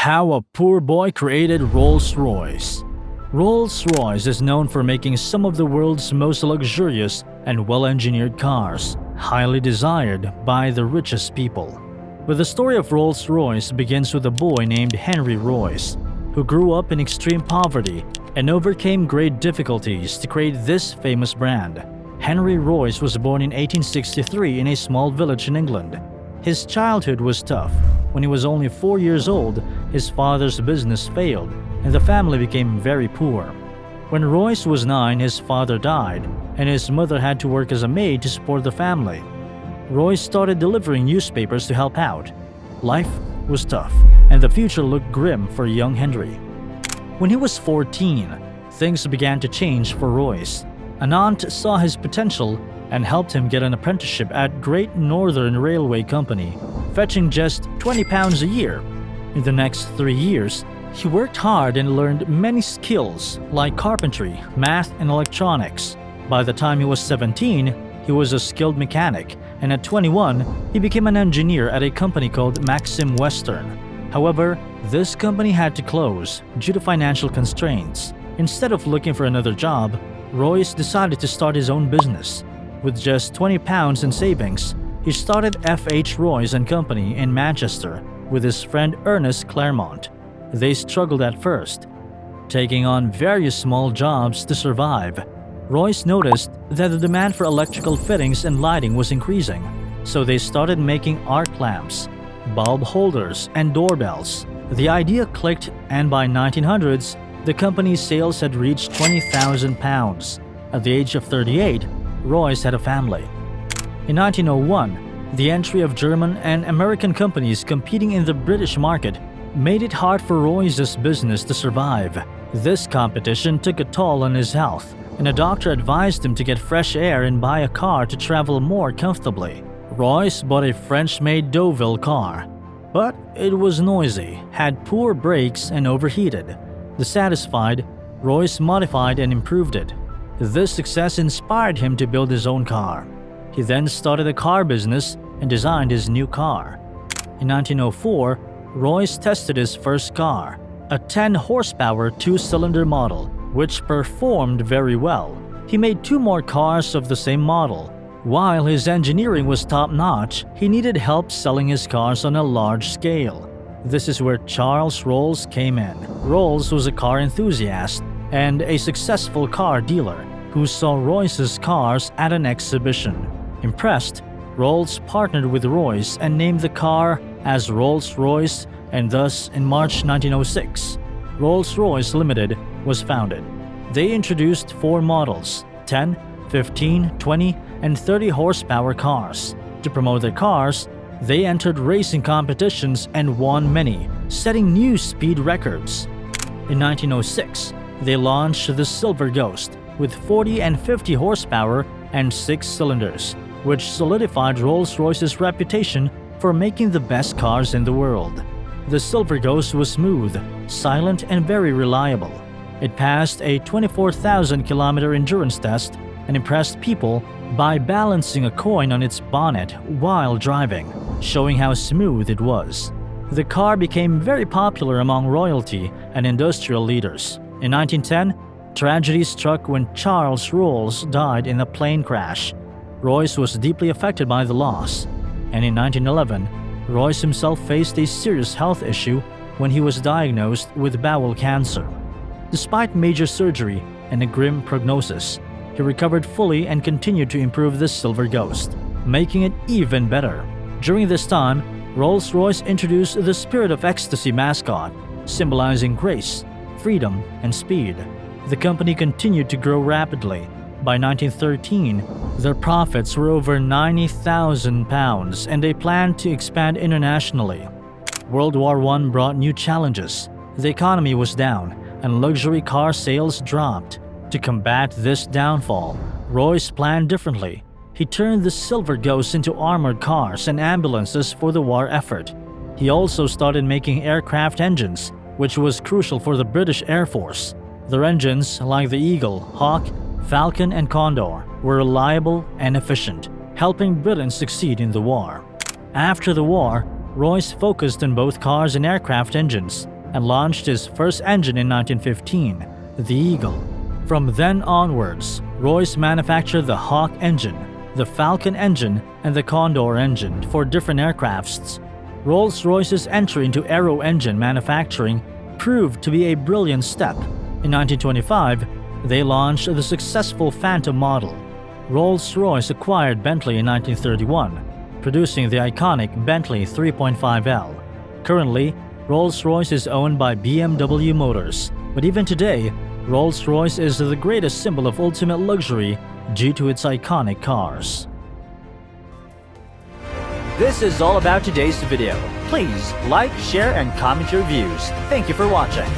How a poor boy created Rolls-Royce. Rolls-Royce is known for making some of the world's most luxurious and well-engineered cars, highly desired by the richest people. But the story of Rolls-Royce begins with a boy named Henry Royce, who grew up in extreme poverty and overcame great difficulties to create this famous brand. Henry Royce was born in 1863 in a small village in England. His childhood was tough. When he was only 4 years old, his father's business failed and the family became very poor. When Royce was 9, his father died and his mother had to work as a maid to support the family. Royce started delivering newspapers to help out. Life was tough and the future looked grim for young Henry. When he was 14, things began to change for Royce. An aunt saw his potential and helped him get an apprenticeship at Great Northern Railway Company, fetching just £20 a year. In the next 3 years, he worked hard and learned many skills like carpentry, math, and electronics. By the time he was 17, he was a skilled mechanic, and at 21, he became an engineer at a company called Maxim Western. However, this company had to close due to financial constraints. Instead of looking for another job, Royce decided to start his own business. With just £20 in savings, he started F.H. Royce & Company in Manchester with his friend Ernest Claremont. They struggled at first, taking on various small jobs to survive. Royce noticed that the demand for electrical fittings and lighting was increasing, so they started making arc lamps, bulb holders, and doorbells. The idea clicked, and by 1900s, the company's sales had reached £20,000. At the age of 38, Royce had a family. In 1901, the entry of German and American companies competing in the British market made it hard for Royce's business to survive. This competition took a toll on his health, and a doctor advised him to get fresh air and buy a car to travel more comfortably. Royce bought a French-made Deauville car, but it was noisy, had poor brakes, and overheated. Dissatisfied, Royce modified and improved it. This success inspired him to build his own car. He then started a car business and designed his new car. In 1904, Royce tested his first car, a 10-horsepower 2-cylinder model, which performed very well. He made 2 more cars of the same model. While his engineering was top-notch, he needed help selling his cars on a large scale. This is where Charles Rolls came in. Rolls was a car enthusiast and a successful car dealer who saw Royce's cars at an exhibition. Impressed, Rolls partnered with Royce and named the car as Rolls-Royce, and thus in March 1906, Rolls-Royce Limited was founded. They introduced 4 models, 10, 15, 20, and 30 horsepower cars. To promote their cars, they entered racing competitions and won many, setting new speed records. In 1906, they launched the Silver Ghost with 40 and 50 horsepower and 6 cylinders, which solidified Rolls-Royce's reputation for making the best cars in the world. The Silver Ghost was smooth, silent, and very reliable. It passed a 24,000-kilometer endurance test and impressed people by balancing a coin on its bonnet while driving, showing how smooth it was. The car became very popular among royalty and industrial leaders. In 1910, tragedy struck when Charles Rolls died in a plane crash. Royce was deeply affected by the loss, and in 1911, Royce himself faced a serious health issue when he was diagnosed with bowel cancer. Despite major surgery and a grim prognosis, he recovered fully and continued to improve the Silver Ghost, making it even better. During this time, Rolls-Royce introduced the Spirit of Ecstasy mascot, symbolizing grace, freedom, and speed. The company continued to grow rapidly. By 1913, their profits were over £90,000 and they planned to expand internationally. World War I brought new challenges. The economy was down and luxury car sales dropped. To combat this downfall, Royce planned differently. He turned the Silver Ghost into armored cars and ambulances for the war effort. He also started making aircraft engines, which was crucial for the British Air Force. Their engines, like the Eagle, Hawk, Falcon, and Condor, were reliable and efficient, helping Britain succeed in the war. After the war, Royce focused on both cars and aircraft engines and launched his first engine in 1915, the Eagle. From then onwards, Royce manufactured the Hawk engine, the Falcon engine, and the Condor engine for different aircrafts. Rolls-Royce's entry into aero engine manufacturing proved to be a brilliant step. In 1925, they launched the successful Phantom model. Rolls-Royce acquired Bentley in 1931, producing the iconic Bentley 3.5L. Currently, Rolls-Royce is owned by BMW Motors, but even today, Rolls-Royce is the greatest symbol of ultimate luxury due to its iconic cars. This is all about today's video. Please like, share, and comment your views. Thank you for watching.